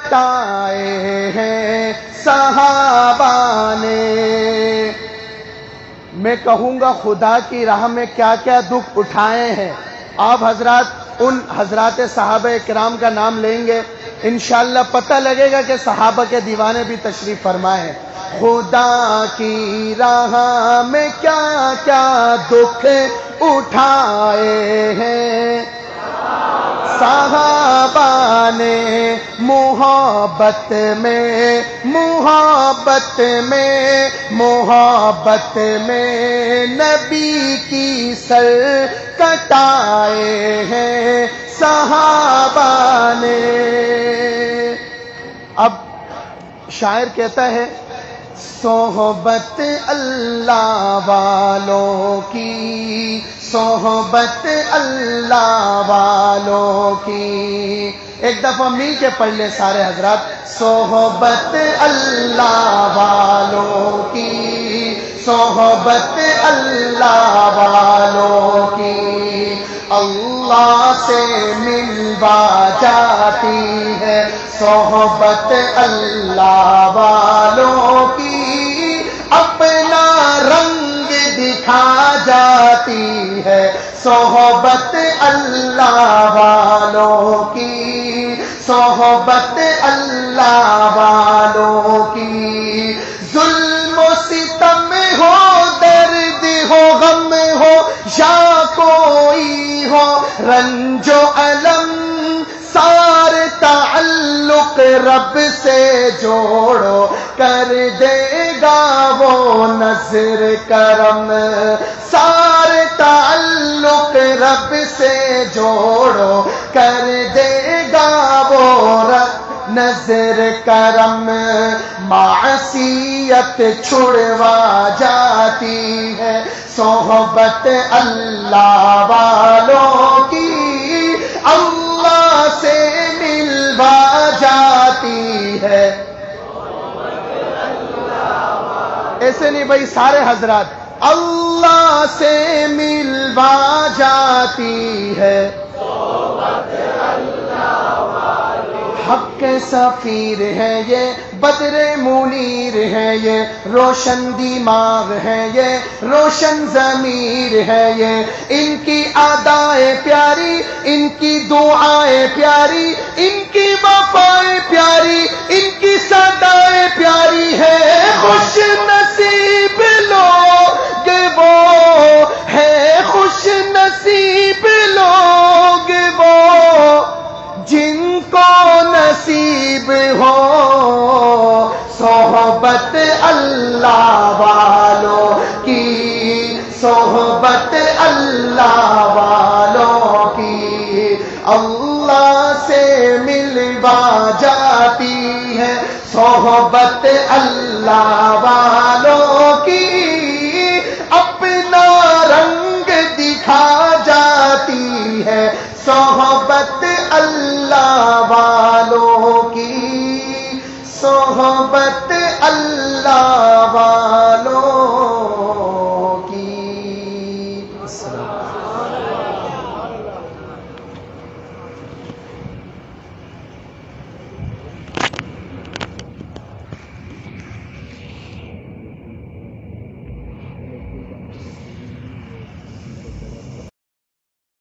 کٹائے ہیں صحابہ نے۔ میں کہوں گا خدا کی راہ میں کیا کیا دکھ اٹھائے ہیں۔ آپ حضرات ان حضرات صحابہ کرام کا نام لیں گے، انشاءاللہ پتہ لگے گا کہ صحابہ کے دیوانے بھی تشریف فرمائے ہیں۔ خدا کی راہ میں کیا کیا دکھ اٹھائے ہیں صحابہ نے، محبت میں محبت میں محبت میں نبی کی سر کٹائے ہیں صحابہ نے۔ اب شاعر کہتا ہے صحبت اللہ والوں کی، صحبت اللہ والوں کی، ایک دفعہ مل کے پڑھ لیں سارے حضرات، صحبت اللہ والوں کی، صحبت اللہ والوں کی، اللہ سے ملوا جاتی ہے صحبت اللہ والوں کی، اپنا رنگ دکھا جاتی ہے صحبت اللہ والوں کی، صحبت اللہ والوں کی۔ ظلم و ستم ہو، درد ہو، غم ہو، یا کوئی ہو رنج و الم، سارے تعلق رب سے جوڑو، کر دے گا وہ نظر کرم، سارے تعلق رب سے جوڑو، کر دے گا وہ نظر کرم، معصیت چھڑوا جاتی ہے صحبت اللہ والوں کی، اللہ سے ملوا جاتی ہے۔ ایسے نہیں بھائی سارے حضرات، اللہ سے ملوا جاتی ہے حق کے سفیر ہے یہ، بدر منیر ہے یہ، روشن دماغ ہے یہ، روشن ضمیر ہے یہ، ان کی ادائیں پیاری، ان کی دعائیں پیاری، ان کی وفائیں پیاری، ان کی صدائیں پیاری ہے، خوش نصیب لوگ وہ ہے، خوش نصیب لوگ وہ جن کو نصیب ہو صحبت اللہ والوں کی، صحبت اللہ والوں کی، اللہ سے ملوا جاتی ہے صحبت اللہ والوں کی، اپنا رنگ دکھا جاتی ہے صحبت اللہ